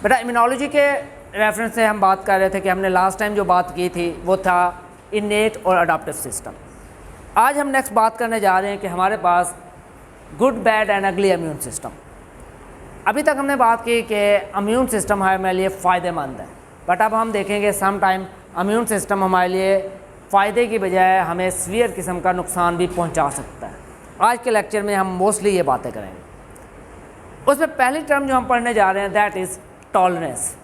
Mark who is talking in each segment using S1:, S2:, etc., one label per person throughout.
S1: बेटा इम्यूनोलॉजी के रेफरेंस से हम बात कर रहे थे कि हमने लास्ट टाइम जो बात की थी वो था इनेट और अडाप्टिव सिस्टम। आज हम नेक्स्ट बात करने जा रहे हैं कि हमारे पास गुड बैड एंड अगली इम्यून सिस्टम। अभी तक हमने बात की कि इम्यून सिस्टम हमारे लिए फ़ायदेमंद है, बट अब हम देखेंगे सम टाइम इम्यून सिस्टम हमारे लिए फ़ायदे की बजाय हमें सीवियर किस्म का नुकसान भी पहुंचा सकता है। आज के लेक्चर में हम मोस्टली ये बातें करेंगे। उसमें पहली टर्म जो हम पढ़ने जा रहे हैं दैट इज़ टॉलरेंस।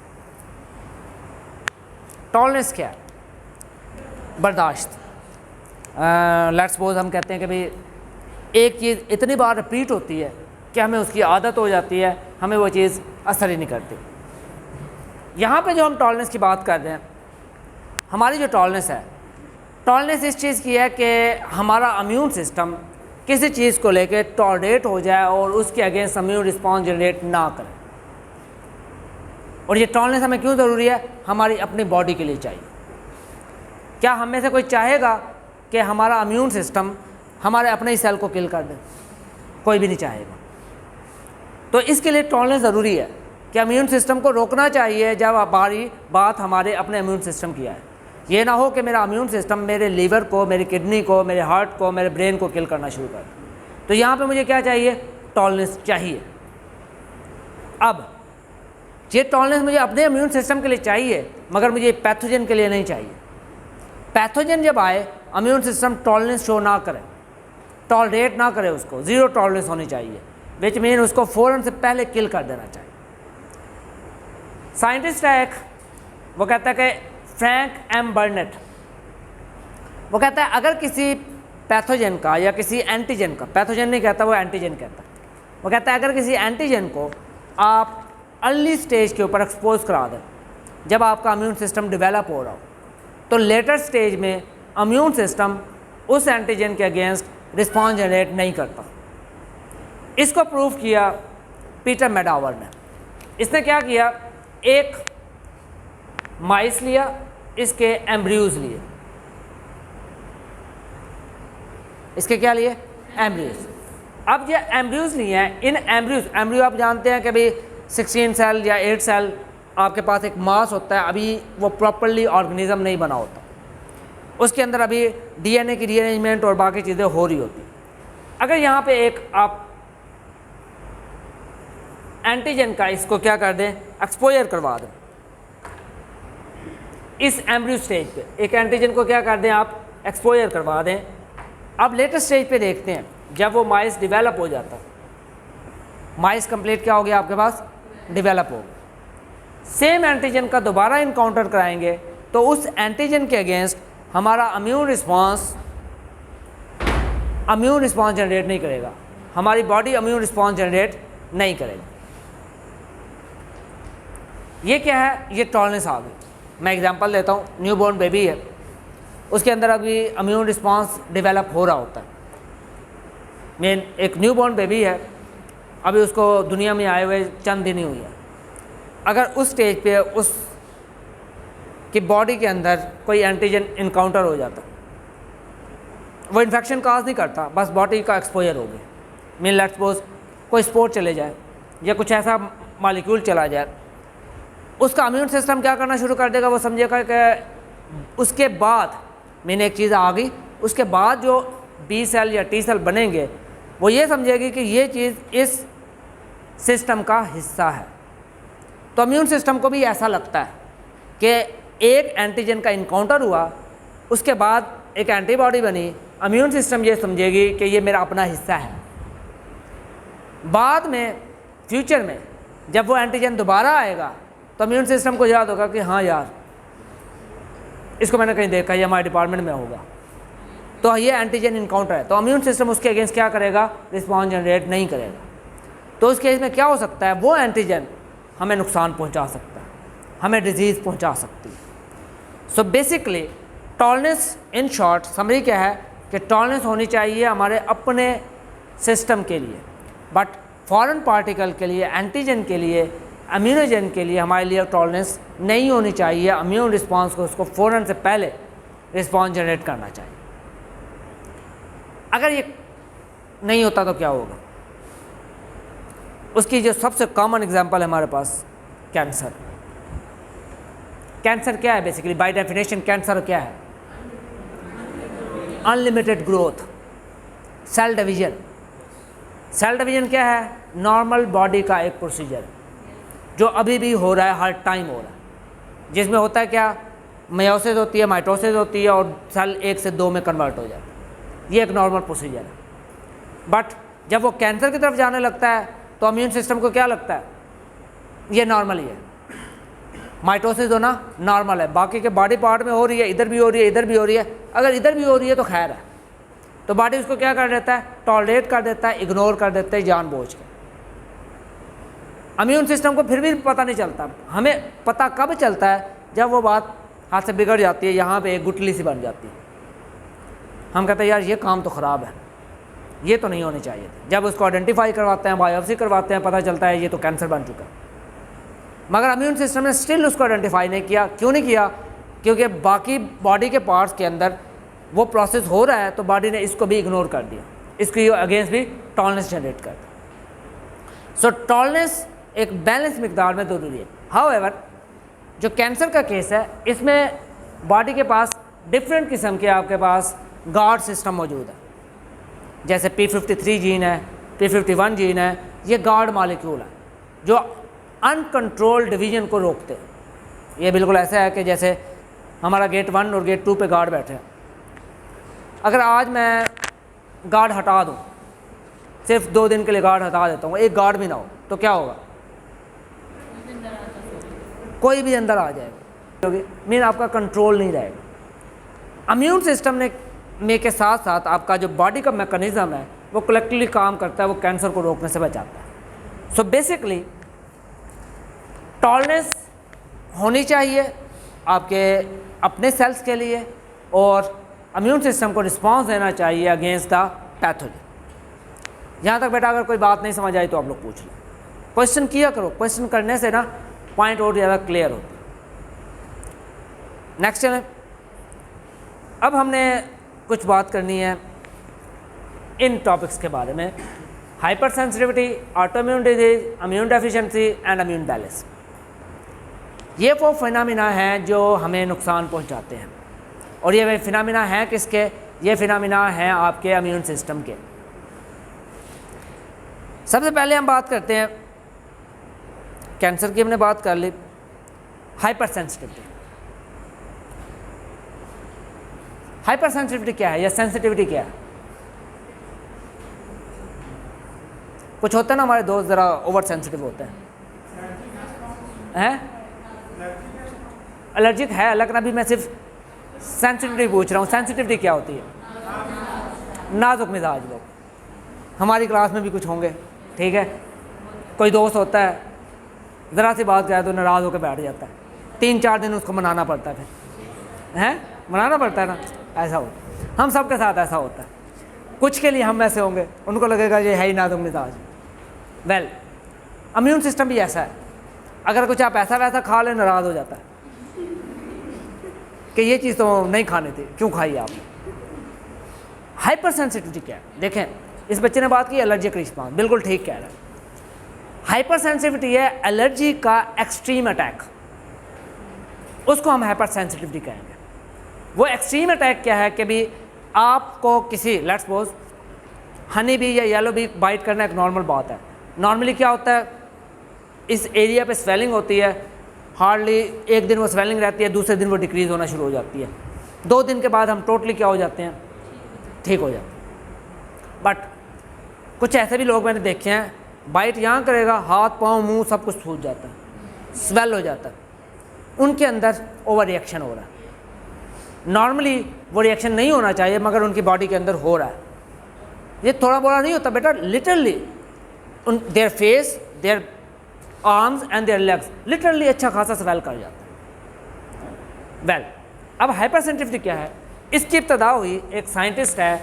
S1: टॉलरेंस क्या है? बर्दाश्त। लेट्स सपोज हम कहते हैं कि भाई एक चीज़ इतनी बार रिपीट होती है कि हमें उसकी आदत हो जाती है, हमें वो चीज़ असर ही नहीं करती। यहाँ पे जो हम टॉलरेंस की बात कर रहे हैं, हमारी जो टॉलरेंस है, टॉलरेंस इस चीज़ की है कि हमारा इम्यून सिस्टम किसी चीज़ को लेकर टॉलरेट हो जाए और उसके अगेंस्ट इम्यून रिस्पॉन्स जनरेट ना करे। और ये टॉलरेंस हमें क्यों ज़रूरी है? हमारी अपनी बॉडी के लिए चाहिए। क्या हम में से कोई चाहेगा कि हमारा इम्यून सिस्टम हमारे अपने ही सेल को किल कर दे? कोई भी नहीं चाहेगा। तो इसके लिए टॉलरेंस ज़रूरी है कि इम्यून सिस्टम को रोकना चाहिए जब हमारी बात हमारे अपने इम्यून सिस्टम की है। ये ना हो कि मेरा इम्यून सिस्टम मेरे लीवर को, मेरी किडनी को, मेरे हार्ट को, मेरे ब्रेन को किल करना शुरू कर दे। तो यहाँ पे मुझे क्या चाहिए? टॉलरेंस चाहिए। अब ये टॉलरेंस मुझे अपने इम्यून सिस्टम के लिए चाहिए, मगर मुझे पैथोजन के लिए नहीं चाहिए। पैथोजन जब आए, इम्यून सिस्टम टॉलरेंस शो ना करे, टॉलरेट ना करे, उसको ज़ीरो टॉलरेंस होनी चाहिए, विच मीन उसको फ़ौरन से पहले किल कर देना चाहिए। साइंटिस्ट है एक, वो कहता है कि फ्रैंक एम बर्नेट, वो कहता है अगर किसी पैथोजन का या किसी एंटीजन का, पैथोजन नहीं कहता, वो एंटीजन कहता है, वो कहता है अगर किसी एंटीजन को आप अर्ली स्टेज के ऊपर एक्सपोज करा दें, जब आपका इम्यून सिस्टम डेवलप हो रहा हो, तो लेटर स्टेज में इम्यून सिस्टम उस एंटीजन के अगेंस्ट रिस्पॉन्स जनरेट नहीं करता। इसको प्रूव किया पीटर मेडावर ने। इसने क्या किया? एक माइस लिया, इसके एम्ब्रियोज लिए। इसके क्या लिए? एम्ब्रियोज। अब ये एम्ब्रियोज लिए हैं, इन एम्ब्रियो आप जानते हैं कि भाई 16 सेल या 8 सेल आपके पास एक मास होता है, अभी वो प्रॉपरली ऑर्गेनिज्म नहीं बना होता, उसके अंदर अभी डीएनए की रीअरेंजमेंट और बाकी चीज़ें हो रही होती। अगर यहाँ पे एक आप एंटीजन का इसको क्या कर दें, एक्सपोजर करवा दें इस एम्ब्रियो स्टेज पे, एक एंटीजन को क्या कर दें आप, एक्सपोजर करवा दें। अब लेटर स्टेज पे देखते हैं, जब वो माइस डिवेलप हो जाता, माइस कंप्लीट क्या हो गया आपके पास, डिवेलप हो गया, सेम एंटीजन का दोबारा इनकाउंटर कराएंगे तो उस एंटीजन के अगेंस्ट हमारा इम्यून रिस्पॉन्स जनरेट नहीं करेगा, हमारी बॉडी इम्यून रिस्पॉन्स जनरेट नहीं करेगी। ये क्या है? ये टॉलरेंस आ गई। मैं एग्जांपल देता हूँ, न्यूबॉर्न बेबी है, उसके अंदर अभी इम्यून रिस्पॉन्स डेवलप हो रहा होता है। मेन एक न्यूबॉर्न बेबी है, अभी उसको दुनिया में आए हुए चंद दिन ही हुई है। अगर उस स्टेज पे उस की बॉडी के अंदर कोई एंटीजन इनकाउंटर हो जाता, वो इन्फेक्शन काज नहीं करता, बस बॉडी का एक्सपोजर हो गया। मीन लेट्स सपोज कोई स्पोर्ट चले जाए या कुछ ऐसा मॉलिक्यूल चला जाए, उसका इम्यून सिस्टम क्या करना शुरू कर देगा, वो समझेगा कि उसके बाद मैंने एक चीज़ आ गई, उसके बाद जो बी सेल या टी सेल बनेंगे, वो ये समझेगी कि ये चीज़ इस सिस्टम का हिस्सा है। तो इम्यून सिस्टम को भी ऐसा लगता है कि एक एंटीजन का इनकाउंटर हुआ, उसके बाद एक एंटीबॉडी बनी, इम्यून सिस्टम ये समझेगी कि ये मेरा अपना हिस्सा है। बाद में फ्यूचर में जब वो एंटीजन दोबारा आएगा तो इम्यून सिस्टम को याद होगा कि हाँ यार, इसको मैंने कहीं देखा, ये हमारे डिपार्टमेंट में होगा, तो ये एंटीजन इनकाउंटर है। तो इम्यून सिस्टम उसके अगेंस्ट क्या करेगा, रिस्पॉन्स जनरेट नहीं करेगा। तो उस केस में क्या हो सकता है, वो एंटीजन हमें नुकसान पहुंचा सकता है, हमें डिजीज़ पहुंचा सकती है। So basically tolerance, in short summary क्या है कि टॉलरेंस होनी चाहिए हमारे अपने सिस्टम के लिए, बट फॉरेन पार्टिकल के लिए, एंटीजन के लिए, इम्यूनोजन के लिए हमारे लिए टॉलरेंस नहीं होनी चाहिए। इम्यून रिस्पॉन्स को उसको फ़ौरन से पहले रिस्पॉन्स जनरेट करना चाहिए। अगर ये नहीं होता तो क्या होगा? उसकी जो सबसे कॉमन एग्जांपल है हमारे पास कैंसर। कैंसर क्या है बेसिकली, बाय डेफिनेशन कैंसर क्या है? Unlimited growth, cell division. Cell division क्या है? नॉर्मल बॉडी का एक प्रोसीजर जो अभी भी हो रहा है, हर टाइम हो रहा है, जिसमें होता है क्या, मेयोसिस होती है, माइटोसिस होती है और सेल 1 से 2 में कन्वर्ट हो जाता है। ये एक नॉर्मल प्रोसीजर है। बट जब वो कैंसर की तरफ जाने लगता है तो इम्यून सिस्टम को क्या लगता है, ये नॉर्मल ही है, माइटोसिस होना नॉर्मल है, बाकी के बॉडी पार्ट में हो रही है, इधर भी हो रही है, इधर भी हो रही है, अगर इधर भी हो रही है तो खैर है, तो बॉडी उसको क्या कर देता है, टॉलरेट कर देता है, इग्नोर कर देता है जानबूझ के। इम्यून सिस्टम को फिर भी पता नहीं चलता। हमें पता कब चलता है, जब वो बात हाथ से बिगड़ जाती है, यहाँ पे एक गुठली सी बन जाती है, हम कहते हैं यार ये काम तो ख़राब है, ये तो नहीं होने चाहिए थे। जब उसको आइडेंटिफाई करवाते हैं, बायोप्सी करवाते हैं, पता चलता है ये तो कैंसर बन चुका है। मगर इम्यून सिस्टम ने स्टिल उसको आइडेंटिफाई नहीं किया। क्यों नहीं किया? क्योंकि बाकी बॉडी के पार्ट्स के अंदर वो प्रोसेस हो रहा है, तो बॉडी ने इसको भी इग्नोर कर दिया, इसके अगेंस्ट भी टॉलरेंस जनरेट कर दिया। सो टॉलरेंस एक बैलेंस मिकदार में ज़रूरी है। हाउएवर जो कैंसर का केस है, इसमें बॉडी के पास डिफरेंट किस्म के आपके पास गार्ड सिस्टम मौजूद है। जैसे P53 जीन है, P51 जीन है, ये गार्ड मॉलिक्यूल है जो अनकंट्रोल्ड डिवीजन को रोकते हैं। ये बिल्कुल ऐसा है कि जैसे हमारा गेट 1 और गेट 2 पे गार्ड बैठे हैं। अगर आज मैं गार्ड हटा दूँ, सिर्फ 2 दिन के लिए गार्ड हटा देता हूँ, एक गार्ड भी ना हो, तो क्या होगा? कोई भी अंदर आ जाएगा, मीन आपका कंट्रोल नहीं रहेगा। इम्यून सिस्टम में के साथ साथ आपका जो बॉडी का मैकेनिज्म है वो कलेक्टिवली काम करता है, वो कैंसर को रोकने से बचाता है। सो बेसिकली टॉलरेंस होनी चाहिए आपके अपने सेल्स के लिए, और इम्यून सिस्टम को रिस्पांस देना चाहिए अगेंस्ट द पैथोजन। यहाँ तक बेटा अगर कोई बात नहीं समझ आई तो आप लोग पूछ लें, क्वेश्चन किया करो, क्वेश्चन करने से ना पॉइंट और ज़्यादा क्लियर होती है। नेक्स्ट चलें। अब हमने कुछ बात करनी है इन टॉपिक्स के बारे में, hyper sensitivity, autoimmune disease, immune deficiency and immune balance. ये वो फिनोमिना हैं जो हमें नुकसान पहुंचाते हैं, और ये वे फिनोमिना हैं किसके? ये फिनोमिना हैं आपके इम्यून सिस्टम के। सबसे पहले हम बात करते हैं, कैंसर की हमने बात कर ली, हाइपर सेंसिटिविटी। हाइपर सेंसिटिविटी क्या है या सेंसिटिविटी क्या है? कुछ होता है ना, हमारे दोस्त ज़रा ओवर सेंसिटिव होते हैं, एलर्जिक है, लेकिन अभी मैं सिर्फ सेंसिटिविटी पूछ रहा हूँ। सेंसिटिविटी क्या होती है? नाजुक मिजाज लोग, हमारी क्लास में भी कुछ होंगे, ठीक है। कोई दोस्त होता है, ज़रा सी बात करे तो नाराज़ होकर बैठ जाता है, 3-4 दिन उसको मनाना पड़ता है, फिर हैं मनाना पड़ता है ना, ऐसा होता है। हम सब के साथ ऐसा होता है। कुछ के लिए हम ऐसे होंगे, उनको लगेगा ये है ही नाजुक मिजाज। वेल, इम्यून सिस्टम भी ऐसा है, अगर कुछ आप ऐसा वैसा खा लें नाराज़ हो जाता है कि ये चीज़ तो नहीं खानी थी, क्यों खाई आपने। हाइपर सेंसिटिविटी क्या है? देखें, इस बच्चे ने बात की एलर्जिक रिस्पॉन्स, बिल्कुल ठीक कह रहा है। हाइपर सेंसिटिविटी है एलर्जी का एक्सट्रीम अटैक, उसको हम हाइपर सेंसिटिविटी कहेंगे। वो एक्सट्रीम अटैक क्या है कि भी आपको किसी, लेट्स सपोज हनी बी या येलो बी बाइट करना एक नॉर्मल बात है। नॉर्मली क्या होता है, इस एरिया पे स्वेलिंग होती है, हार्डली एक दिन वो स्वेलिंग रहती है, दूसरे दिन वो डिक्रीज़ होना शुरू हो जाती है, 2 दिन के बाद हम टोटली क्या हो जाते हैं, ठीक हो जाते हैं। बट कुछ ऐसे भी लोग मैंने देखे हैं, बाइट यहाँ करेगा, हाथ पाँव मुंह सब कुछ सूज जाता है, स्वेल हो जाता है, उनके अंदर ओवर रिएक्शन हो रहा है। नॉर्मली वो रिएक्शन नहीं होना चाहिए, मगर उनकी बॉडी के अंदर हो रहा है। ये थोड़ा बड़ा नहीं होता बेटा, literally their face, there arms and there legs literally अच्छा खासा स्वेल कर जाता है। वेल, अब हाइपर सेंसिटिविटी क्या है? इसकी इब्तदा हुई, एक साइंटिस्ट है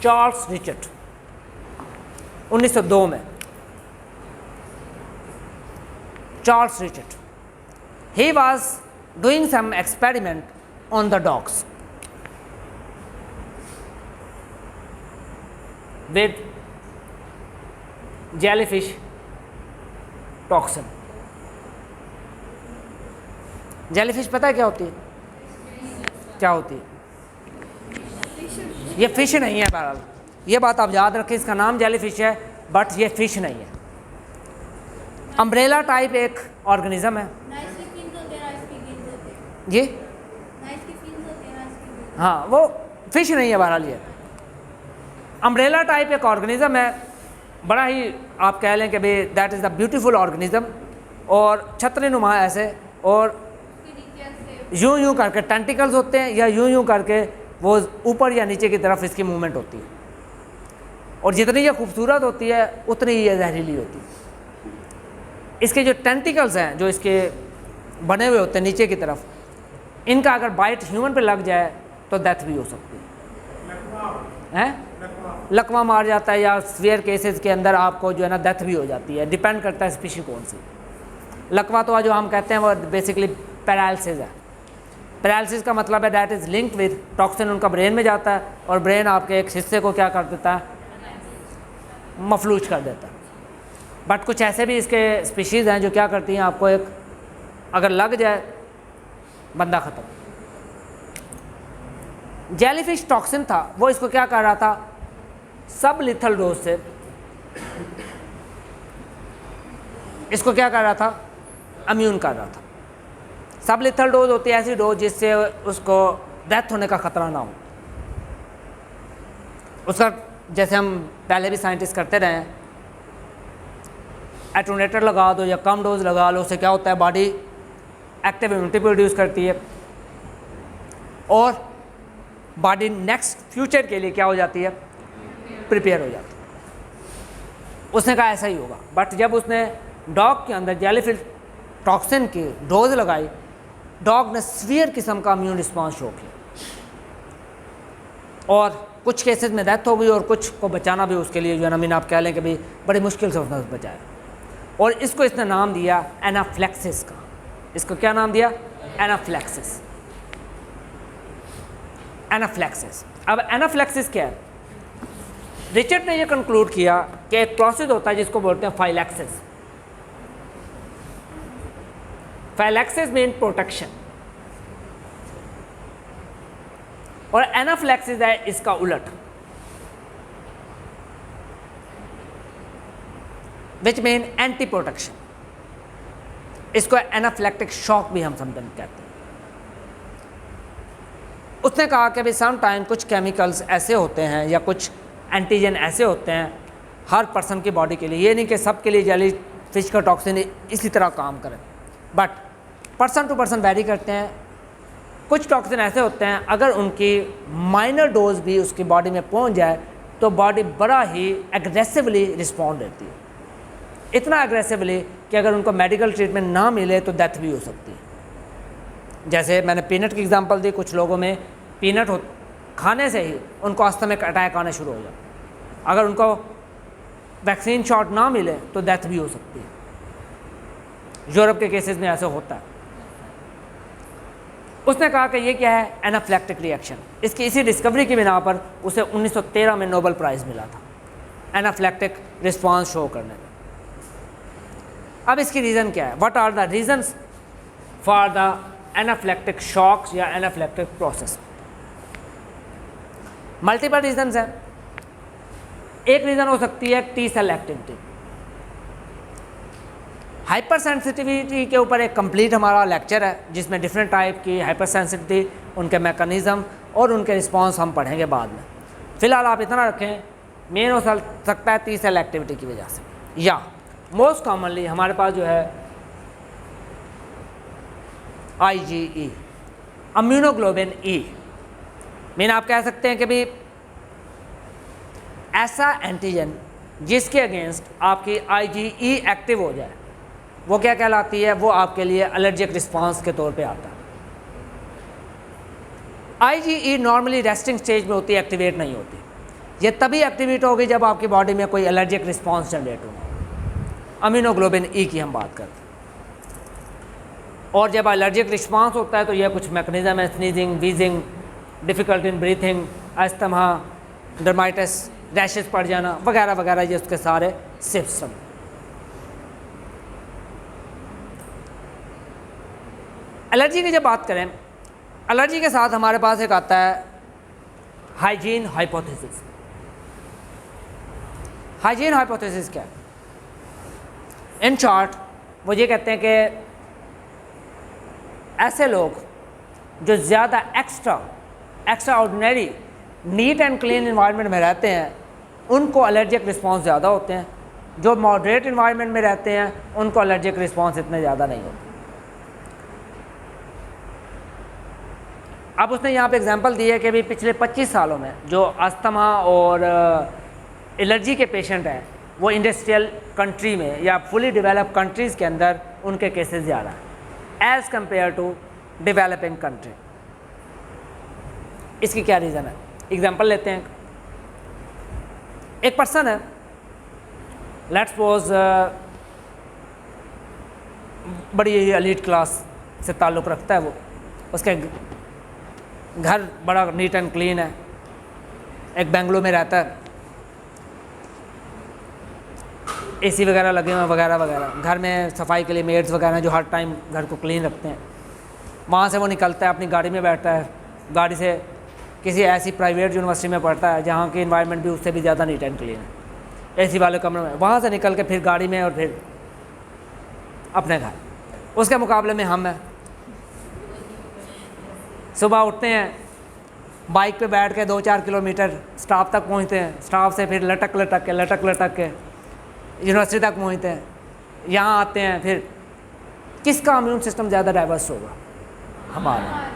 S1: चार्ल्स रिचर्ड, 1902 में। Charles Richard, he was doing some experiment on the dogs with jellyfish toxin। Jellyfish पता है क्या होती है? क्या होती है? ये फिश नहीं है। बहरहाल ये बात आप याद रखें, इसका नाम जेलीफिश है बट ये फिश नहीं है। अम्ब्रेला टाइप एक ऑर्गेनिज्म है जी। हाँ, वो फिश नहीं है। बहरहाल ये अम्ब्रेला टाइप एक ऑर्गेनिज्म है, बड़ा ही आप कह लें कि भाई that is the beautiful organism, और छतरी नुमा ऐसे, और यूं यूं करके टेंटिकल्स होते हैं, या यूं यूं करके वो ऊपर या नीचे की तरफ इसकी मूवमेंट होती है, और जितनी ये खूबसूरत होती है उतनी ही ये जहरीली होती है। इसके जो टेंटिकल्स हैं जो इसके बने हुए होते हैं नीचे की तरफ, इनका अगर बाइट ह्यूमन पे लग जाए तो डेथ भी हो सकती है। लकवा मार जाता है, या सीवियर केसेस के अंदर आपको जो है ना डेथ भी हो जाती है। डिपेंड करता है स्पीशी कौन सी। लकवा तो जो हम कहते हैं वो बेसिकली पैरालिसिस है। पैरालिसिस का मतलब है that is linked with toxin, उनका ब्रेन में जाता है और ब्रेन आपके एक हिस्से को क्या कर देता है, मफलूज कर देता है। बट कुछ ऐसे भी इसके स्पीशीज़ हैं जो क्या करती हैं, आपको एक अगर लग जाए बंदा ख़त्म। जेलीफिश टॉक्सिन था, वो इसको क्या कर रहा था, सब लिथल डोज से इसको क्या कर रहा था, इम्यून कर रहा था। सब लिथल डोज होती है ऐसी डोज जिससे उसको डेथ होने का ख़तरा ना हो। उसका जैसे हम पहले भी साइंटिस्ट करते रहे हैं, एटोनेटर लगा दो या कम डोज लगा लो, उससे क्या होता है, बॉडी एक्टिव इम्यूनिटी प्रोड्यूस करती है और बॉडी नेक्स्ट फ्यूचर के लिए क्या हो जाती है, प्रिपेयर हो जाती है। उसने कहा ऐसा ही होगा, बट जब उसने डॉग के अंदर जेलीफिश टॉक्सिन की डोज लगाई, डॉग ने सीवियर किस्म का इम्यून रिस्पॉन्स शो किया और कुछ केसेस में डेथ हो गई, और कुछ को बचाना भी उसके लिए जो है ना, मीन आप कह लें कि भाई बड़ी मुश्किल से उसने बचाया। और इसको इसने नाम दिया एनाफ्लेक्सिस का। इसको क्या नाम दिया, एनाफ्लेक्सिस। एनाफ्लेक्सिस। अब एनाफ्लेक्सिस क्या है, रिचर्ड ने यह कंक्लूड किया कि एक प्रोसेस होता है जिसको बोलते हैं फाइलैक्सिस। फाइलैक्सिस मीन प्रोटेक्शन, और एनाफ्लेक्सिस है इसका उलट, विच मीन एंटी प्रोटेक्शन। इसको एनाफ्लेक्टिक शॉक भी हम समझ कहते हैं। उसने कहा कि भाई सम टाइम कुछ केमिकल्स ऐसे होते हैं या कुछ एंटीजन ऐसे होते हैं हर पर्सन की बॉडी के लिए, ये नहीं कि सब के लिए जेली फिश का टॉक्सिन इसी तरह काम करे, but person to person vary करते हैं। कुछ टॉक्सिन ऐसे होते हैं अगर उनकी माइनर डोज भी उसकी बॉडी में पहुंच जाए तो बॉडी बड़ा ही एग्रेसिवली रिस्पॉन्ड देती है, इतना एग्रेसिवली कि अगर उनको मेडिकल ट्रीटमेंट ना मिले तो डेथ भी हो सकती है। जैसे मैंने पीनट की एग्जांपल दी, कुछ लोगों में पीनट खाने से ही उनको अस्थमिक अटैक आने शुरू हो जाए, अगर उनको वैक्सीन शॉट ना मिले तो डेथ भी हो सकती है। यूरोप के केसेस में ऐसे होता है। उसने कहा कि ये क्या है, एनाफ्लेक्टिक रिएक्शन। इसकी इसी डिस्कवरी की बिना पर उसे 1913 में नोबेल प्राइज़ मिला था एनाफ्लेक्टिक रिस्पॉन्स शो करने में। अब इसकी रीज़न क्या है, what are the reasons for the anaphylactic shocks या एनाफ्लेक्टिक प्रोसेस। मल्टीपल रीजंस हैं। एक रीज़न हो सकती है T cell activity. Hyper sensitivity के ऊपर एक कंप्लीट हमारा लेक्चर है जिसमें डिफरेंट टाइप की हाइपर सेंसिटिविटी, उनके मैकेनिज़्म और उनके रिस्पांस हम पढ़ेंगे बाद में। फ़िलहाल आप इतना रखें, मेन हो सकता है टी सेल एक्टिविटी की वजह से, या मोस्ट कॉमनली हमारे पास जो है IgE, इम्यूनोग्लोबिन E। मीन आप कह सकते हैं कि भाई ऐसा एंटीजन जिसके अगेंस्ट आपकी IgE एक्टिव हो जाए वो क्या कहलाती है, वो आपके लिए एलर्जिक रिस्पांस के तौर पे आता है। IgE नॉर्मली रेस्टिंग स्टेज में होती है, एक्टिवेट नहीं होती। ये तभी एक्टिवेट होगी जब आपकी बॉडी में कोई एलर्जिक रिस्पांस जनरेट होगा। इम्यूनोग्लोबिन E की हम बात करते हैं। और जब एलर्जिक रिस्पांस होता है तो यह कुछ मैकेनिज्म है, sneezing, wheezing, difficult in breathing, asthma, डर्माइटिस, rashes पड़ जाना वगैरह वगैरह, ये उसके सारे सिम्पटम। एलर्जी की जब बात करें, एलर्जी के साथ हमारे पास एक आता है हाइजीन हाइपोथेसिस। हाइजीन हाइपोथेसिस क्या है? इन शॉर्ट वो ये कहते हैं कि ऐसे लोग जो ज़्यादा extra ordinary neat and clean environment में रहते हैं उनको एलर्जिक रिस्पॉन्स ज़्यादा होते हैं, जो मॉडरेट इन्वायरमेंट में रहते हैं उनको एलर्जिक रिस्पॉन्स इतने ज़्यादा नहीं होते। अब उसने यहाँ पे एग्जांपल दी है कि भी पिछले 25 सालों में जो अस्थमा और एलर्जी के पेशेंट हैं वो इंडस्ट्रियल कंट्री में या फुली डेवलप कंट्रीज़ के अंदर उनके केसेस ज़्यादा हैं as compare to developing country. इसकी क्या रीज़न है? एग्जांपल लेते हैं। एक पर्सन है, लेट्स सपोज बड़ी एलीट क्लास से ताल्लुक़ रखता है, वो उसके घर बड़ा नीट एंड क्लीन है, एक बेंगलुरु में रहता है, एसी वगैरह लगे हुए हैं वगैरह वगैरह, घर में सफाई के लिए मेड्स वगैरह जो हर टाइम घर को क्लीन रखते हैं। वहाँ से वो निकलता है, अपनी गाड़ी में बैठता है, गाड़ी से किसी ऐसी प्राइवेट यूनिवर्सिटी में पढ़ता है जहाँ की इन्वायरमेंट भी उससे भी ज़्यादा नीट एंड क्लीन है, एसी वाले कमरे में। वहाँ से निकल के फिर गाड़ी में और फिर अपने घर। उसके मुकाबले में हम हैं, सुबह उठते हैं, बाइक पे बैठ के 2-4 किलोमीटर स्टाफ तक पहुँचते हैं, स्टाफ से फिर लटक लटक के यूनिवर्सिटी तक पहुँचते हैं, यहाँ आते हैं। फिर किसका इम्यून सिस्टम ज़्यादा डाइवर्स होगा? हमारा।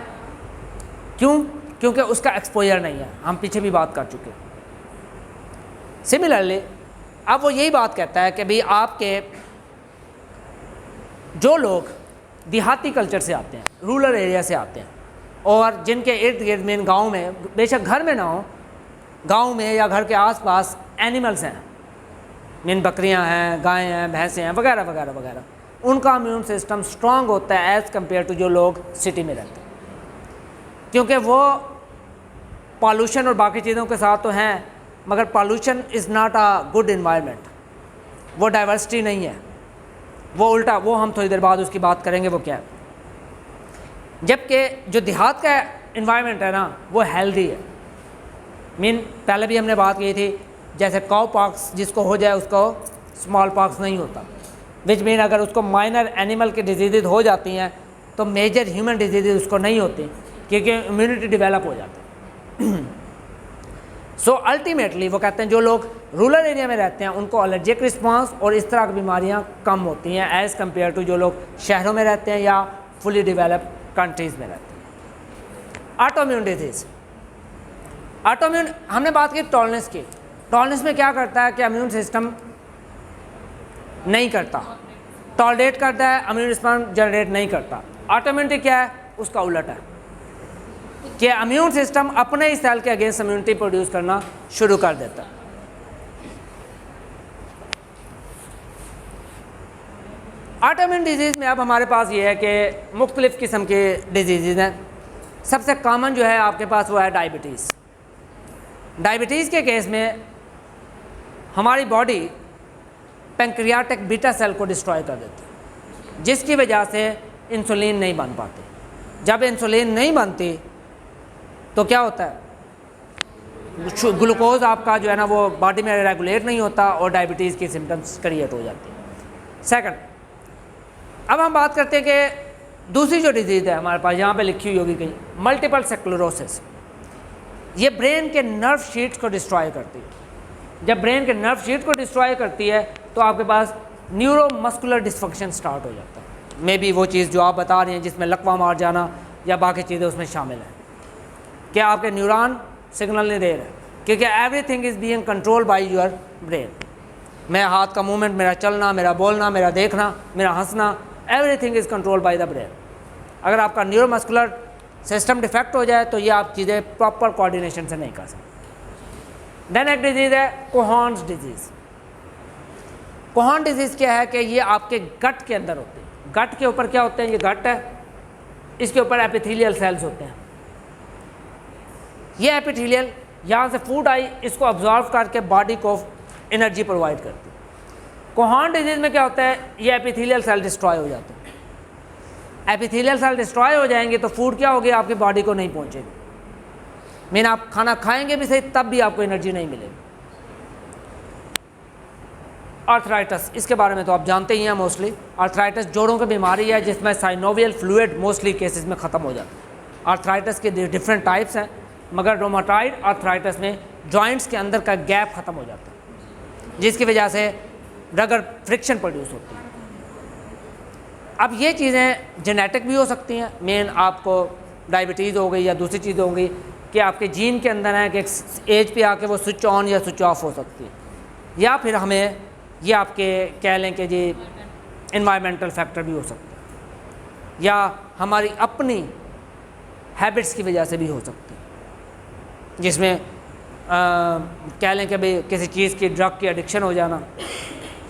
S1: क्यों? क्योंकि उसका एक्सपोजर नहीं है, हम पीछे भी बात कर चुके हैं। सिमिलरली अब वो यही बात कहता है कि भाई आपके जो लोग देहाती कल्चर से आते हैं, रूरल एरिया से आते हैं और जिनके इर्द गिर्द मेन गाँव में, बेशक घर में ना हो, गाँव में या घर के आसपास एनिमल्स हैं, मीन बकरियां हैं, गायें हैं, भैंसें हैं वगैरह वगैरह वगैरह, उनका इम्यून सिस्टम स्ट्रांग होता है एज़ कम्पेयर टू जो लोग सिटी में रहते हैं। क्योंकि वो पॉल्यूशन और बाकी चीज़ों के साथ तो हैं, मगर pollution is not a good environment, वो डाइवर्सिटी नहीं है, वो उल्टा, वो हम थोड़ी देर बाद उसकी बात करेंगे वो क्या है। जबकि जो देहात का इन्वायरमेंट है ना वो हेल्दी है। मीन पहले भी हमने बात की थी, जैसे काउ पॉक्स जिसको हो जाए उसको स्मॉल पॉक्स नहीं होता, विच मीन अगर उसको माइनर एनिमल की डिजीज़ हो जाती हैं तो मेजर ह्यूमन डिजीज़ उसको नहीं होती, क्योंकि इम्यूनिटी डेवलप हो जाती है। सो अल्टीमेटली वो कहते हैं जो लोग रूरल एरिया में रहते हैं उनको एलर्जिक रिस्पॉन्स और इस तरह की बीमारियां कम होती हैं एज़ कम्पेयर टू जो लोग शहरों में रहते हैं या फुली डेवलप कंट्रीज़ में रहते हैं। ऑटोइम्यून डिजीज़, ऑटोइम्यून हमने बात की टॉलरेंस की। टॉलरेंस में क्या करता है कि इम्यून सिस्टम नहीं करता, टॉलरेट करता है, इम्यून रिस्पॉन्स जनरेट नहीं करता। ऑटोइम्यूनिटी क्या है? उसका उलट है कि इम्यून सिस्टम अपने ही सेल के अगेंस्ट इम्यूनिटी प्रोड्यूस करना शुरू कर देता है। ऑटोइम्यून डिजीज़ में अब हमारे पास ये है कि मुख्तलिफ़ किस्म के डिजीज़ हैं। सबसे कॉमन जो है आपके पास वो है डायबिटीज़। डायबिटीज़ के केस में हमारी बॉडी पैंक्रियाटिक बीटा सेल को डिस्ट्रॉय कर देती है, जिसकी वजह से इंसुलिन नहीं बन पाती। जब इंसुलिन नहीं बनती तो क्या होता है, ग्लूकोज आपका जो है ना वो बॉडी में रेगुलेट नहीं होता और डायबिटीज़ की सिम्टम्स क्रिएट हो जाती है। सेकंड, अब हम बात करते हैं कि दूसरी जो डिजीज़ है हमारे पास यहाँ पे लिखी हुई होगी कहीं, मल्टीपल स्क्लेरोसिस। ये ब्रेन के नर्व शीट्स को डिस्ट्रॉय करती है। जब ब्रेन के नर्व शीट को डिस्ट्रॉय करती है तो आपके पास न्यूरोमस्कुलर डिस्फंक्शन स्टार्ट हो जाता है। मे बी वो चीज़ जो आप बता रही हैं जिसमें लकवा मार जाना या बाकी चीज़ें उसमें शामिल हैं, कि आपके न्यूरॉन सिग्नल नहीं दे रहे, क्योंकि everything is being control by your brain. मेरा हाथ का मूवमेंट, मेरा चलना, मेरा बोलना, मेरा देखना, मेरा हंसना, everything is control by the brain. अगर आपका न्यूरोमस्कुलर सिस्टम डिफेक्ट हो जाए तो ये आप चीज़ें प्रॉपर कोऑर्डिनेशन से नहीं कर सकते। देन एक डिजीज़ है कोहॉन्स डिजीज़। कोहॉन डिजीज़ क्या है कि ये आपके गट के अंदर होती है। गट के ऊपर क्या होते हैं, ये गट है, इसके ऊपर एपिथेलियल सेल्स होते हैं। ये एपिथेलियल यहाँ से फूड आई, इसको अब्जॉर्व करके बॉडी को एनर्जी प्रोवाइड करती है। कोहॉन डिजीज़ में क्या होता है, ये एपिथेलियल सेल डिस्ट्रॉय हो जाते हैं। एपिथेलियल सेल डिस्ट्रॉय हो जाएंगे तो फूड क्या होगी, आपकी बॉडी को नहीं पहुंचेगी। मीन आप खाना खाएंगे भी सही तब भी आपको एनर्जी नहीं मिलेगी। आर्थराइटिस, इसके बारे में तो आप जानते ही हैं मोस्टली। आर्थराइटिस जोड़ों की बीमारी है जिसमें साइनोवियल फ्लूइड मोस्टली केसेस में ख़त्म हो जाता है। आर्थराइटिस के डिफरेंट टाइप्स हैं, मगर रोमाटॉइड आर्थराइटिस में जॉइंट्स के अंदर का गैप ख़त्म हो जाता है जिसकी वजह से रगड़ फ्रिक्शन प्रोड्यूस होती है। अब ये चीज़ें जेनेटिक भी हो सकती हैं। मेन आपको डायबिटीज़ हो गई या दूसरी चीज़ हो गई कि आपके जीन के अंदर है कि एक एज पे आके वो स्विच ऑन या स्विच ऑफ हो सकती है, या फिर हमें ये आपके कह लें कि जी इन्वायरमेंटल फैक्टर भी हो सकता है, या हमारी अपनी हैबिट्स की वजह से भी हो सकती है, जिसमें कह लें कि भाई किसी चीज़ की ड्रग की एडिक्शन हो जाना,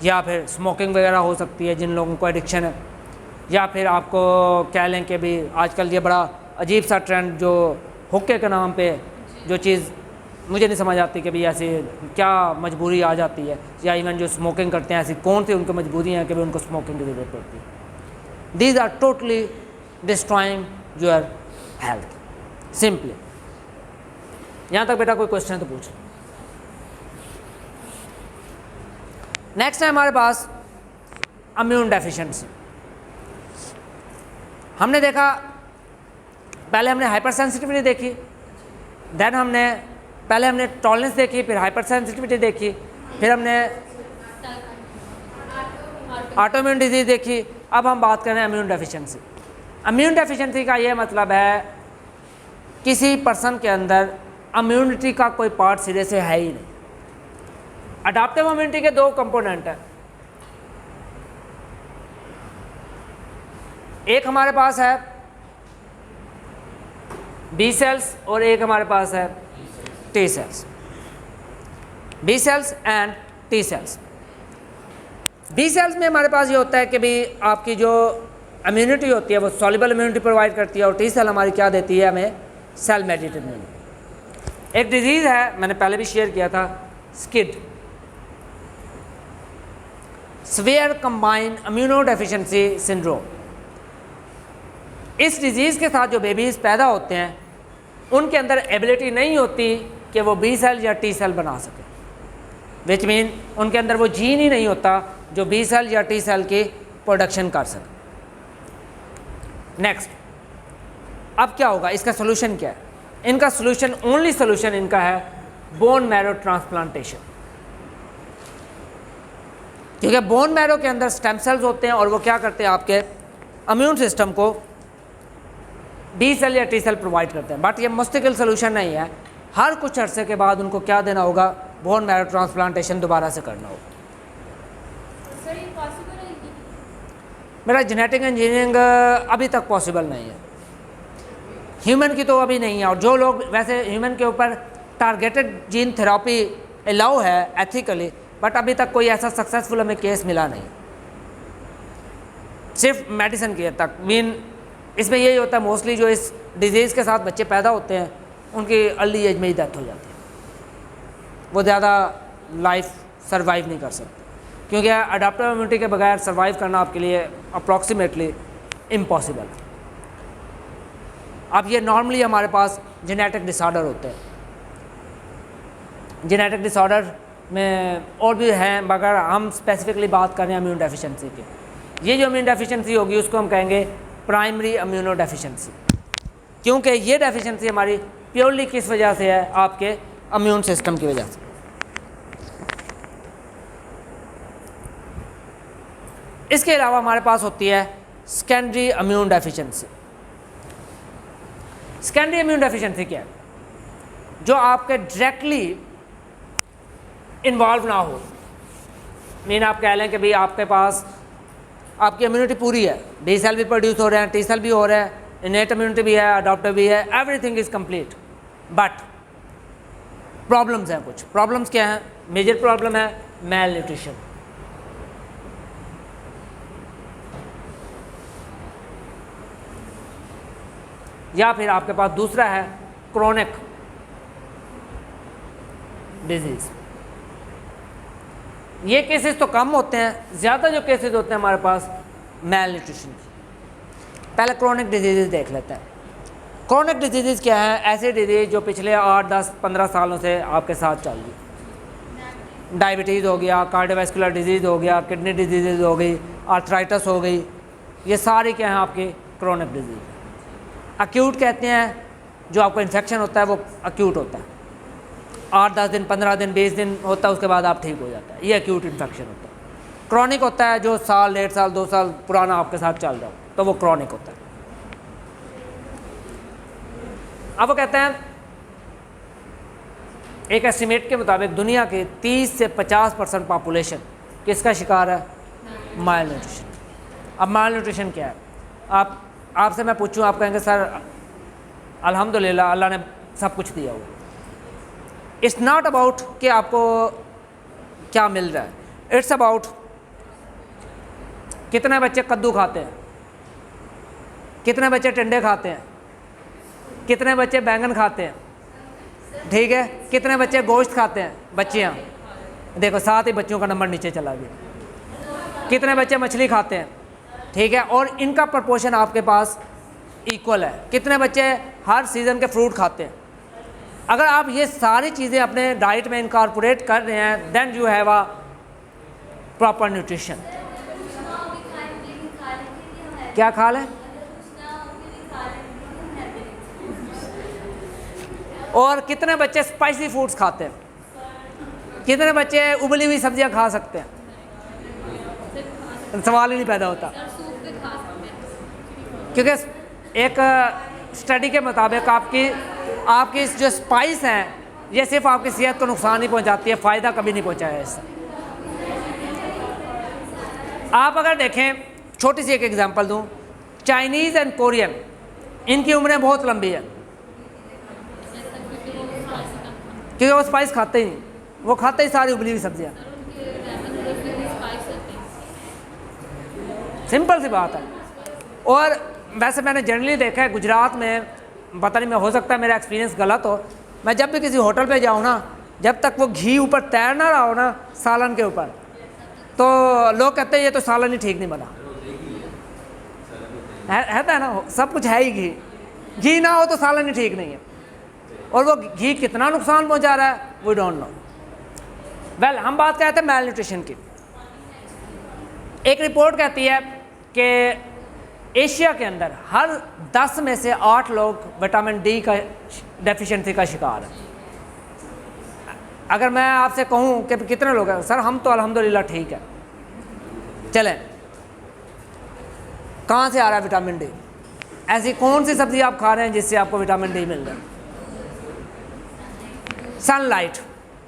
S1: या फिर स्मोकिंग वगैरह हो सकती है जिन लोगों को एडिक्शन है, या फिर आपको कह लें कि भाई आजकल ये बड़ा अजीब सा ट्रेंड जो हुक्के के नाम पे जो चीज़ मुझे नहीं समझ आती कि भाई ऐसी क्या मजबूरी आ जाती है, या इवन जो स्मोकिंग करते हैं ऐसी कौन सी उनको मजबूरियाँ हैं कि भाई उनको स्मोकिंग की ज़रूरत पड़ती है। These are totally destroying your health simply. यहाँ तक बेटा कोई क्वेश्चन तो पूछ। नेक्स्ट है हमारे पास इम्यून डेफिशिएंसी। हमने देखा, पहले हमने हाइपर सेंसिटिविटी देखी, देन पहले हमने टॉलरेंस देखी, फिर हाइपर सेंसिटिविटी देखी, फिर हमने ऑटोइम्यून डिजीज़ देखी। अब हम बात कर रहे हैं इम्यून डेफिशिएंसी। इम्यून डेफिशिएंसी का ये मतलब है किसी पर्सन के अंदर इम्यूनिटी का कोई पार्ट सिरे से है ही नहीं। अडैप्टिव इम्यूनिटी के दो कंपोनेंट हैं, एक हमारे पास है बी सेल्स और एक हमारे पास है T cells. B cells and T cells. B cells में हमारे पास ये होता है कि भाई आपकी जो इम्यूनिटी होती है वो सॉल्युबल इम्यूनिटी प्रोवाइड करती है, और टी सेल हमारी क्या देती है हमें, सेल मेडिएटेड इम्यूनिटी। एक डिजीज़ है, मैंने पहले भी शेयर किया था, skid, severe combined immuno deficiency syndrome. इस डिजीज़ के साथ जो बेबीज़ पैदा होते हैं उनके अंदर एबिलिटी नहीं होती कि वो बी सेल या टी सेल बना सके, विच मीन उनके अंदर वो जीन ही नहीं होता जो बी सेल या टी सेल की प्रोडक्शन कर सके। नेक्स्ट, अब क्या होगा, इसका सोल्यूशन क्या है? इनका सोल्यूशन, ओनली सोल्यूशन इनका है बोन मैरो ट्रांसप्लांटेशन, क्योंकि बोन मैरो के अंदर स्टेम सेल्स होते हैं और वो क्या करते हैं, आपके इम्यून सिस्टम को बी सेल या टी सेल प्रोवाइड करते हैं। बट ये मुस्तकिल सोल्यूशन नहीं है, हर कुछ अरसे के बाद उनको क्या देना होगा, बोन मैरो ट्रांसप्लांटेशन दोबारा से करना होगा।
S2: सर ये पॉसिबल है?
S1: मेरा जेनेटिक इंजीनियरिंग अभी तक पॉसिबल नहीं है, ह्यूमन की तो अभी नहीं है। और जो लोग वैसे ह्यूमन के ऊपर टारगेटेड जीन थेरापी अलाउ है एथिकली, बट अभी तक कोई ऐसा सक्सेसफुल हमें केस मिला नहीं, सिर्फ मेडिसिन की हद तक। मीन इसमें यही होता है मोस्टली जो इस डिजीज़ के साथ बच्चे पैदा होते हैं उनकी अर्ली एज में ही डेथ हो जाती है, वो ज़्यादा लाइफ सर्वाइव नहीं कर सकते, क्योंकि अडैप्टिव इम्यूनिटी के बगैर सर्वाइव करना आपके लिए अप्रॉक्सीमेटली इम्पॉसिबल है। अब ये नॉर्मली हमारे पास जेनेटिक डिसऑर्डर होते हैं, जेनेटिक डिसऑर्डर में और भी हैं, मगर हम स्पेसिफिकली बात कर रहे हैं इम्यून डेफिशिएंसी की। ये जो इम्यून डेफिशिएंसी होगी उसको हम कहेंगे प्राइमरी इम्यूनो डेफिशिएंसी, क्योंकि ये डेफिशिएंसी हमारी प्योरली किस वजह से है, आपके इम्यून सिस्टम की वजह से। इसके अलावा हमारे पास होती है secondary immune deficiency. Secondary immune deficiency क्या है, जो आपके डायरेक्टली इन्वॉल्व ना हो। मीन आप कह लें कि भाई आपके पास आपकी इम्यूनिटी पूरी है, बी सेल भी प्रोड्यूस हो रहे हैं, टी सेल भी हो रहे हैं, इनेट इम्यूनिटी भी है, अडॉप्टिव भी है, everything is complete, but problems हैं। कुछ प्रॉब्लम्स क्या हैं? मेजर प्रॉब्लम है मेल न्यूट्रिशन, या फिर आपके पास दूसरा है क्रोनिक डिजीज़। ये केसेस तो कम होते हैं, ज़्यादा जो केसेस होते हैं हमारे पास मेल न्यूट्रिशन की। पहले क्रोनिक डिजीज़ देख लेते हैं। क्रोनिक डिजीज़ क्या है? ऐसी डिजीज़ जो पिछले 8, 10, 15 सालों से आपके साथ चल रही। डायबिटीज़ हो गया, कार्डियोवैस्कुलर डिजीज़ हो गया, किडनी डिजीज़ हो गई, आर्थराइटिस हो गई, ये सारी क्या हैं आपकी क्रोनिक डिजीज़। अक्यूट कहते हैं जो आपको इन्फेक्शन होता है वो अक्यूट होता है, 8, 10 दिन, 15 दिन, 20 दिन होता है, उसके बाद आप ठीक हो जाता है, ये अक्यूट इन्फेक्शन होता है। क्रॉनिक होता है जो साल, 1.5 साल, 2 साल पुराना आपके साथ चल रहा हो, तो वो क्रॉनिक होता है। अब वो कहते हैं एक एस्टिमेट के मुताबिक दुनिया के 30 से 50% पॉपुलेशन किसका शिकार है? माल न्यूट्रिशन। अब माल न्यूट्रिशन क्या है? आपसे मैं पूछूं, आप कहेंगे सर अल्हम्दुलिल्लाह अल्लाह ने सब कुछ दिया हुआ। इट्स नॉट अबाउट कि आपको क्या मिल रहा है, इट्स अबाउट कितने बच्चे कद्दू खाते हैं, कितने बच्चे टिंडे खाते हैं, कितने बच्चे बैंगन खाते हैं, ठीक है, कितने बच्चे गोश्त खाते हैं, बच्चियाँ देखो 7 ही बच्चों का नंबर नीचे चला गया, कितने बच्चे मछली खाते हैं, ठीक है, और इनका प्रपोर्शन आपके पास इक्वल है, कितने बच्चे हर सीज़न के फ्रूट खाते हैं। अगर आप ये सारी चीज़ें अपने डाइट में इनकॉर्पोरेट कर रहे हैं, then you have a proper nutrition. क्या खा लें? और कितने बच्चे स्पाइसी फूड्स खाते हैं, कितने बच्चे उबली हुई सब्जियां खा सकते हैं? सवाल ही नहीं पैदा होता, क्योंकि एक स्टडी के मुताबिक आपकी जो स्पाइस हैं ये सिर्फ आपकी सेहत को नुकसान ही पहुंचाती है, फ़ायदा कभी नहीं पहुंचाया इससे। आप अगर देखें, छोटी सी एक एग्जांपल दूं, चाइनीज़ एंड कोरियन, इनकी उम्रें बहुत लंबी है क्योंकि वो स्पाइस खाते ही नहीं, वो खाते ही सारी उबली हुई सब्जियाँ। सिंपल सी बात है। और वैसे मैंने जनरली देखा है गुजरात में, पता नहीं, मैं हो सकता है मेरा एक्सपीरियंस गलत हो, मैं जब भी किसी होटल पे जाऊँ ना, जब तक वो घी ऊपर तैर ना रहा हो ना सालन के ऊपर, तो लोग कहते हैं ये तो सालन ही ठीक नहीं बना है ना, सब कुछ है ही घी ना हो तो सालन ही ठीक नहीं है, और वो घी कितना नुकसान पहुंचा रहा है वी डोंट नो। वेल, हम बात करते हैं मैल न्यूट्रिशन की। एक रिपोर्ट कहती है कि एशिया के अंदर हर 10 में से 8 लोग विटामिन डी का डेफिशिएंसी का शिकार है। अगर मैं आपसे कहूँ कि कितने लोग हैं, सर हम तो अल्हम्दुलिल्लाह ठीक है, चलें, कहाँ से आ रहा है विटामिन डी? ऐसी कौन सी सब्जी आप खा रहे हैं जिससे आपको विटामिन डी मिल रहा है? सनलाइट।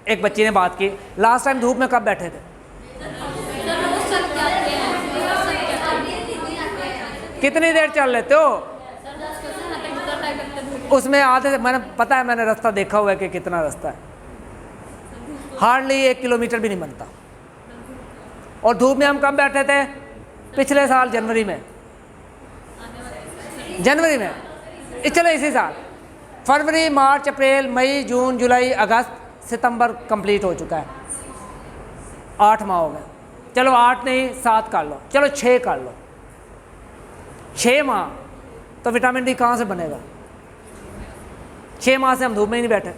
S1: एक बच्ची ने बात की, लास्ट टाइम धूप में कब बैठे थे? कितनी देर चल लेते हो? उसमें आधे, मैंने पता है, मैंने रास्ता देखा हुआ है कि कितना रास्ता है, हार्डली 1 किलोमीटर भी नहीं बनता। और धूप में हम कब बैठे थे? पिछले साल जनवरी में, चलो इसी साल फरवरी, मार्च, अप्रैल, मई, जून, जुलाई, अगस्त, सितंबर कंप्लीट हो चुका है, 8 माह हो गए। चलो 8 नहीं 7 कर लो, चलो 6 कर लो, 6 माह तो विटामिन डी कहाँ से बनेगा? 6 माह से हम धूप में ही नहीं बैठे,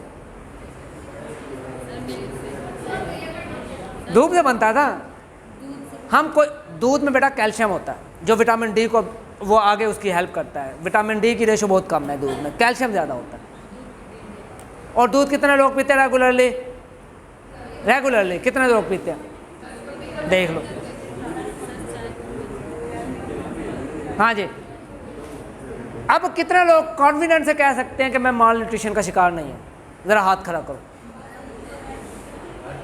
S1: धूप से बनता था। हम कोई दूध में बेटा कैल्शियम होता है जो विटामिन डी को वो आगे उसकी हेल्प करता है। विटामिन डी की रेशो बहुत कम है दूध में, कैल्शियम ज़्यादा होता है। और दूध कितने लोग पीते हैं रेगुलरली कितने लोग पीते हैं? देख लो। हाँ जी, अब कितने लोग कॉन्फिडेंस से कह सकते हैं कि मैं माल न्यूट्रिशन का शिकार नहीं हूँ? ज़रा हाथ खड़ा करो।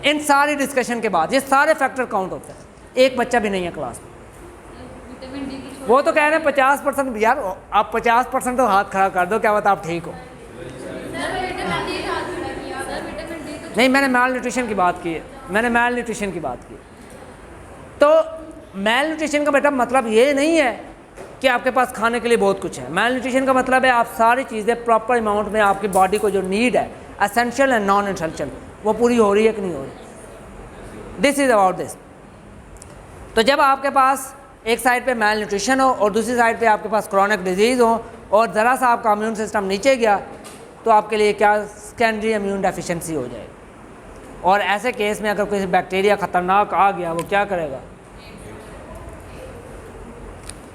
S1: इन सारी डिस्कशन के बाद ये सारे फैक्टर काउंट होते हैं, एक बच्चा भी नहीं है क्लास में। वो तो कह रहे हैं 50%, यार आप 50% तो हाथ खड़ा कर दो, क्या बता आप ठीक हो? नहीं, मैंने मैल न्यूट्रिशन की बात की है, मैंने मैल न्यूट्रिशन की बात की। तो मैल न्यूट्रिशन का बेटा मतलब ये नहीं है कि आपके पास खाने के लिए बहुत कुछ है। मैल न्यूट्रिशन का मतलब है आप सारी चीज़ें प्रॉपर अमाउंट में, आपकी बॉडी को जो नीड है, एसेंशियल एंड नॉन एसेंशियल, वो पूरी हो रही है कि नहीं हो रही। This is about this. तो जब आपके पास एक साइड पे मैल न्यूट्रिशन हो और दूसरी साइड पे आपके पास क्रॉनिक डिजीज़ हो और ज़रा सा आपका इम्यून सिस्टम नीचे गया तो आपके लिए क्या सेकेंडरी इम्यून डेफिशिएंसी हो जाएगी। और ऐसे केस में अगर कोई बैक्टीरिया ख़तरनाक आ गया वो क्या करेगा,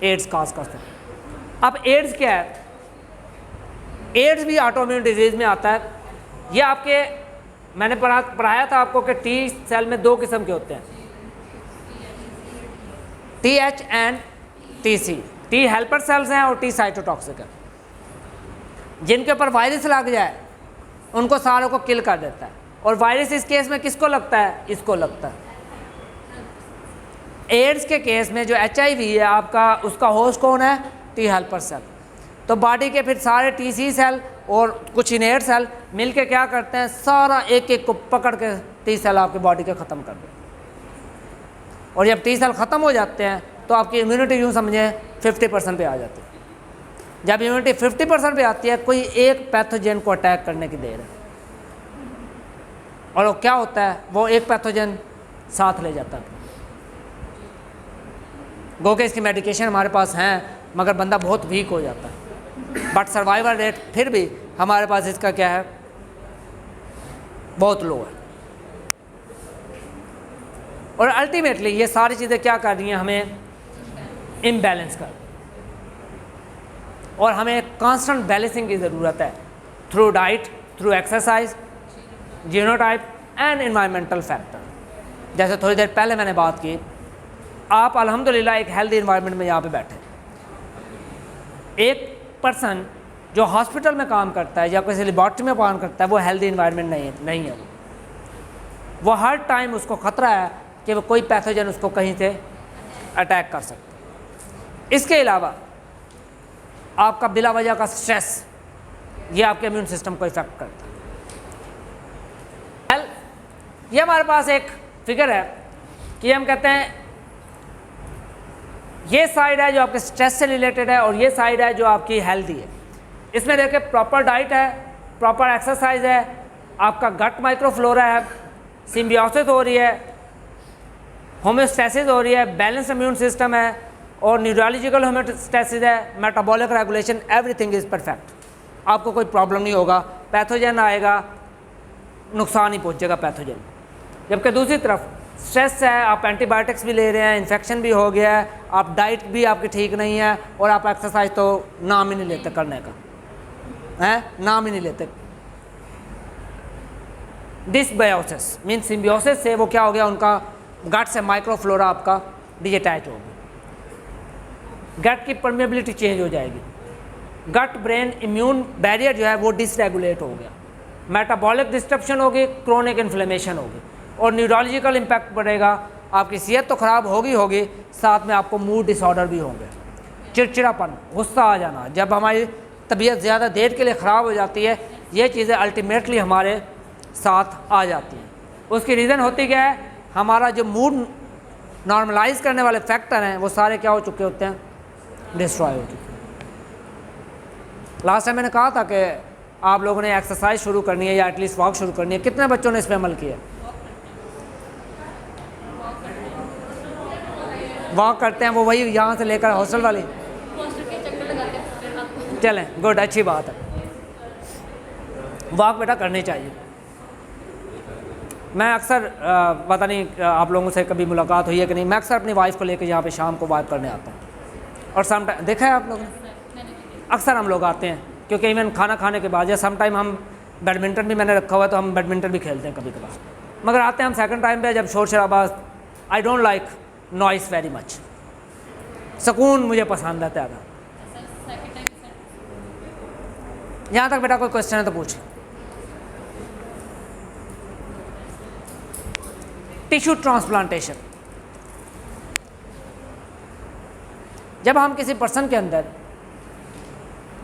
S1: एड्स काज कर सकता है। अब एड्स क्या है, एड्स भी ऑटोइम्यून डिजीज़ में आता है। ये आपके मैंने पढ़ाया था आपको कि टी सेल में दो किस्म के होते हैं, T H and T C. T helper cells हैं और टी साइटोटॉक्सिक है। जिनके ऊपर वायरस लग जाए उनको सारों को किल कर देता है। और वायरस इस केस में किसको लगता है, इसको लगता है। एड्स के केस में जो HIV है आपका, उसका होस्ट कौन है, टी हेल्पर सेल। तो बॉडी के फिर सारे TC सेल और कुछ इनेट सेल मिलके क्या करते हैं, सारा एक एक को पकड़ के टी सेल आपके बॉडी के ख़त्म कर देते हैं। और जब टी सेल ख़त्म हो जाते हैं तो आपकी इम्यूनिटी यूँ समझें 50% पे आ जाती है। जब इम्यूनिटी 50% पे आती है, कोई एक पैथोजन को अटैक करने की देर है। और वो क्या होता है, वो एक पैथोजन साथ ले जाता है। गो के इसकी मेडिकेशन हमारे पास हैं मगर बंदा बहुत वीक हो जाता है, बट सर्वाइवल रेट फिर भी हमारे पास इसका क्या है, बहुत लो है। और अल्टीमेटली ये सारी चीज़ें क्या कर रही हैं, हमें इम्बैलेंस कर, और हमें कांस्टेंट बैलेंसिंग की ज़रूरत है through diet, through exercise, genotype and environmental factor. जैसे थोड़ी देर पहले मैंने बात की, आप अल्हम्दुलिल्लाह एक हेल्दी इन्वायरमेंट में यहाँ पे बैठे। एक पर्सन जो हॉस्पिटल में काम करता है या किसी लेबॉर्ट्री में काम करता है, वो हेल्दी इन्वायरमेंट नहीं है। वो हर टाइम उसको ख़तरा है कि वो कोई पैथोजन उसको कहीं से अटैक कर सकता है। इसके अलावा आपका बिला वजह का स्ट्रेस, ये आपके इम्यून सिस्टम को इफेक्ट करता है। ये हमारे पास एक फिगर है कि हम कहते हैं ये साइड है जो आपके स्ट्रेस से रिलेटेड है और ये साइड है जो आपकी हेल्दी है। इसमें देखिए प्रॉपर डाइट है, प्रॉपर एक्सरसाइज है, आपका गट माइक्रोफ्लोरा है, सिम्बियोसिस हो रही है, होम्योस्टेसिस हो रही है, बैलेंस इम्यून सिस्टम है और न्यूरोलॉजिकल होम्योस्टेसिस है, metabolic regulation, everything is perfect. आपको कोई प्रॉब्लम नहीं होगा, पैथोजन आएगा नुकसान ही पहुंचेगा पैथोजन। जबकि दूसरी तरफ स्ट्रेस है, आप एंटीबायोटिक्स भी ले रहे हैं, इन्फेक्शन भी हो गया है, आप डाइट भी आपकी ठीक नहीं है और आप एक्सरसाइज तो नाम ही नहीं लेते करने का, है नाम ही नहीं लेते। डिसबायोसिस मीन सिम्बियोसिस से वो क्या हो गया, उनका गट से माइक्रोफ्लोरा आपका डिअटैच हो गया, गट की परमेबिलिटी चेंज हो जाएगी, गट ब्रेन इम्यून बैरियर जो है वो डिसरेगुलेट हो गया, मेटाबॉलिक डिस्टर्बन होगी, क्रोनिक इन्फ्लेमेशन होगी और न्यूरोलॉजिकल इम्पैक्ट पड़ेगा। आपकी सेहत तो ख़राब होगी, साथ में आपको मूड डिसऑर्डर भी होंगे, चिड़चिड़ापन, गुस्सा आ जाना। जब हमारी तबीयत ज़्यादा देर के लिए ख़राब हो जाती है, ये चीज़ें अल्टीमेटली हमारे साथ आ जाती हैं। उसकी रीज़न होती क्या है, हमारा जो मूड नॉर्मलाइज करने वाले फैक्टर हैं वो सारे क्या हो चुके होते हैं, डिस्ट्रॉय हो चुके हैं। लास्ट टाइम मैंने कहा था कि आप लोगों ने एक्सरसाइज शुरू करनी है या एटलीस्ट वॉक शुरू करनी है। कितने बच्चों ने इस पर अमल किया? वॉक करते हैं वो, वही यहाँ से लेकर हॉस्टल वाली, चलें गुड, अच्छी बात है। वॉक बेटा करनी चाहिए। मैं अक्सर पता नहीं आप लोगों से कभी मुलाकात हुई है कि नहीं, मैं अक्सर अपनी वाइफ को लेकर यहाँ पे शाम को वॉक करने आता हूँ। और सम टाइम देखा है आप लोगों ने, अक्सर हम लोग आते हैं क्योंकि इवन खाना खाने के बाद या सम टाइम हम बैडमिंटन भी मैंने रखा हुआ है तो हम बैडमिंटन भी खेलते हैं कभी कभार, मगर आते हैं हम सेकंड टाइम पे जब शोर शराबा। I don't like noise very much, सुकून मुझे पसंद है ज़्यादा। यहाँ तक बेटा कोई क्वेश्चन है तो पूछ। टिश्यू ट्रांसप्लांटेशन, जब हम किसी पर्सन के अंदर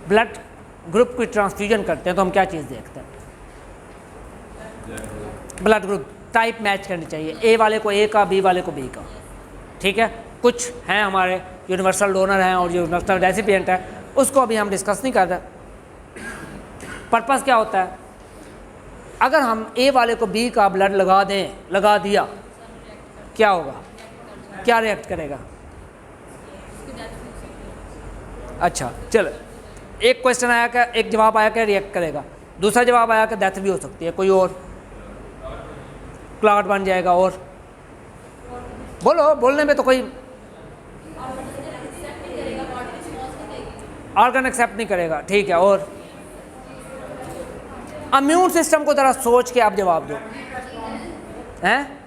S1: ब्लड ग्रुप की ट्रांसफ्यूजन करते हैं तो हम क्या चीज़ देखते हैं, ब्लड ग्रुप टाइप मैच करनी चाहिए, ए वाले को ए का, बी वाले को बी का, ठीक है। कुछ हैं हमारे यूनिवर्सल डोनर हैं और यूनिवर्सल रेसिपिएंट है, उसको अभी हम डिस्कस नहीं कर रहे। पर्पस क्या होता है, अगर हम ए वाले को बी का ब्लड लगा दिया क्या होगा, क्या रिएक्ट करेगा, अच्छा चलो, एक क्वेश्चन आया कि एक जवाब आया कि रिएक्ट करेगा, दूसरा जवाब आया कि डेथ भी हो सकती है, कोई और क्लॉट बन जाएगा, और बोलो, बोलने में तो कोई ऑर्गन एक्सेप्ट नहीं करेगा, ठीक है, और इम्यून सिस्टम को ज़रा सोच के आप जवाब दो। हैं,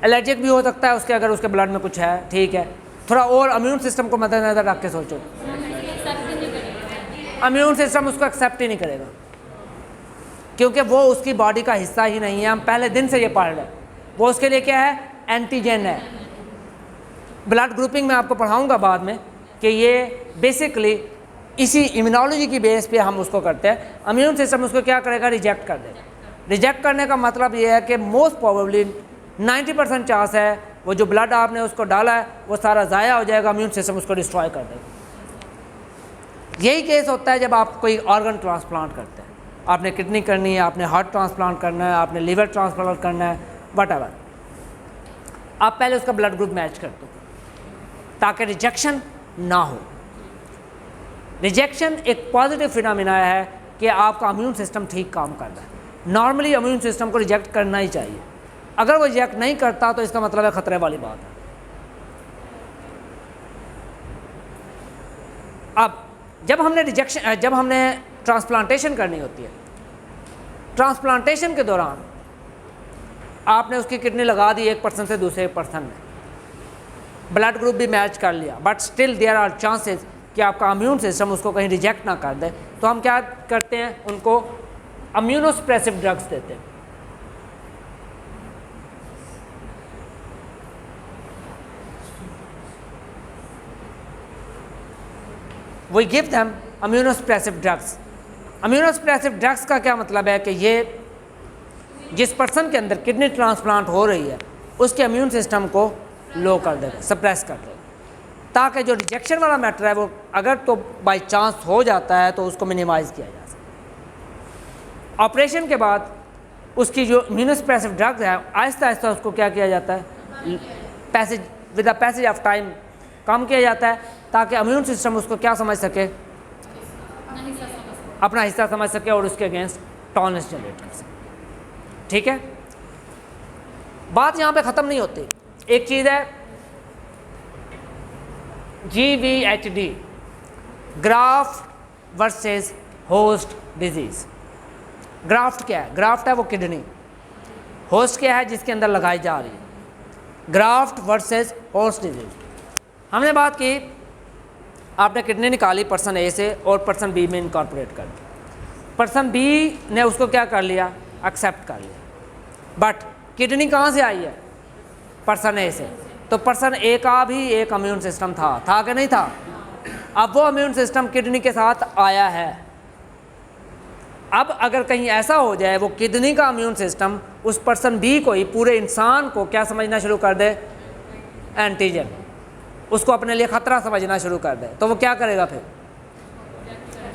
S1: एलर्जिक भी हो सकता है उसके, अगर उसके ब्लड में कुछ है, ठीक है, थोड़ा और इम्यून सिस्टम को मद्देनजर रख के सोचो। इम्यून सिस्टम उसको एक्सेप्ट ही नहीं करेगा क्योंकि वो उसकी बॉडी का हिस्सा ही नहीं है। हम पहले दिन से ये पढ़ रहे हैं, वो उसके लिए क्या है, एंटीजन है। ब्लड ग्रुपिंग में आपको पढ़ाऊंगा बाद में कि ये बेसिकली इसी इम्यूनोलॉजी की बेस पे हम उसको करते हैं। इम्यून सिस्टम उसको क्या करेगा, रिजेक्ट कर देगा। रिजेक्ट करने का मतलब ये है कि मोस्ट प्रोबेबली 90% चांस है वो जो ब्लड आपने उसको डाला है वो सारा ज़ाया हो जाएगा, इम्यून सिस्टम उसको डिस्ट्रॉय कर देगा। यही केस होता है जब आप कोई ऑर्गन ट्रांसप्लांट करते हैं। आपने किडनी करनी है, आपने हार्ट ट्रांसप्लांट करना है, आपने लीवर ट्रांसप्लांट करना है, वटएवर, आप पहले उसका ब्लड ग्रुप मैच कर दो ताकि रिजेक्शन ना हो। रिजेक्शन एक पॉजिटिव फिनोमिना है कि आपका इम्यून सिस्टम ठीक काम कर रहा है। नॉर्मली इम्यून सिस्टम को रिजेक्ट करना ही चाहिए, अगर वो रिजेक्ट नहीं करता तो इसका मतलब है खतरे वाली बात है। अब जब हमने ट्रांसप्लांटेशन करनी होती है, ट्रांसप्लांटेशन के दौरान आपने उसकी किडनी लगा दी एक पर्सन से दूसरे पर्सन में, ब्लड ग्रुप भी मैच कर लिया, but still there are chances कि आपका इम्यून सिस्टम उसको कहीं रिजेक्ट ना कर दे, तो हम क्या करते हैं, उनको इम्यूनोसप्रेसिव ड्रग्स देते हैं। We give them immunosuppressive drugs. Immunosuppressive drugs का क्या मतलब है कि ये जिस पर्सन के अंदर किडनी ट्रांसप्लांट हो रही है उसके इम्यून सिस्टम को लो कर देगा, सप्रेस कर देगा, ताकि जो रिजेक्शन वाला मैटर है वो अगर तो बाय चांस हो जाता है तो उसको मिनिमाइज़ किया जा सके। ऑपरेशन के बाद उसकी जो इम्यूनोसप्रेसिव ड्रग्स है आहिस्ता आहिस्ता उसको क्या किया जाता है, with the passage of time कम किया जाता है, ताकि इम्यून सिस्टम उसको क्या समझ सके, अपना हिस्सा समझ सके और उसके अगेंस्ट टॉलरेंस जनरेट कर सके। ठीक है, बात यहाँ पे ख़त्म नहीं होती। एक चीज़ है GVHD, graft versus host disease. Graft क्या है, ग्राफ्ट है वो किडनी, होस्ट क्या है जिसके अंदर लगाई जा रही है। ग्राफ्ट वर्सेस होस्ट डिजीज़, हमने बात की, आपने किडनी निकाली पर्सन ए से और पर्सन बी में इनकॉर्पोरेट कर दिया। पर्सन बी ने उसको क्या कर लिया, एक्सेप्ट कर लिया, बट किडनी कहाँ से आई है, पर्सन ए से। तो पर्सन ए का भी एक इम्यून सिस्टम था कि नहीं था। अब वो इम्यून सिस्टम किडनी के साथ आया है। अब अगर कहीं ऐसा हो जाए वो किडनी का इम्यून सिस्टम उस पर्सन बी को ही, पूरे इंसान को क्या समझना शुरू कर दे, एंटीजन, उसको अपने लिए ख़तरा समझना शुरू कर दे, तो वो क्या करेगा, फिर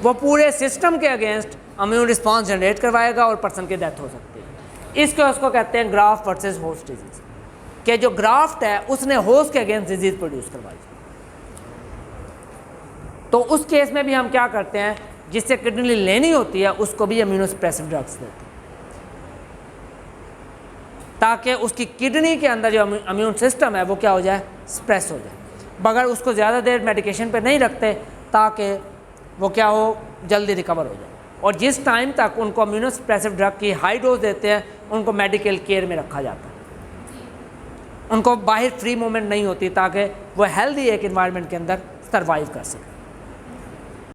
S1: वो पूरे सिस्टम के अगेंस्ट इम्यून रिस्पॉन्स जनरेट करवाएगा और पर्सन की डेथ हो सकती है। इसको उसको कहते हैं ग्राफ्ट वर्सेस होस्ट डिजीज़, कि जो ग्राफ्ट है उसने होस्ट के अगेंस्ट डिजीज़ प्रोड्यूस करवाई। तो उस केस में भी हम क्या करते हैं, जिससे किडनी लेनी होती है उसको भी इम्यूनोसप्रेसिव ड्रग्स देते हैं, ताकि उसकी किडनी के अंदर जो इम्यून सिस्टम है वो क्या हो जाए, सप्रेस हो जाए। मगर उसको ज़्यादा देर मेडिकेशन पे नहीं रखते ताकि वो क्या हो, जल्दी रिकवर हो जाए। और जिस टाइम तक उनको इम्यूनोसप्रेसिव ड्रग की हाई डोज देते हैं उनको मेडिकल केयर में रखा जाता है, उनको बाहर फ्री मूवमेंट नहीं होती ताकि वो हेल्दी एक इन्वायरमेंट के अंदर सर्वाइव कर सके।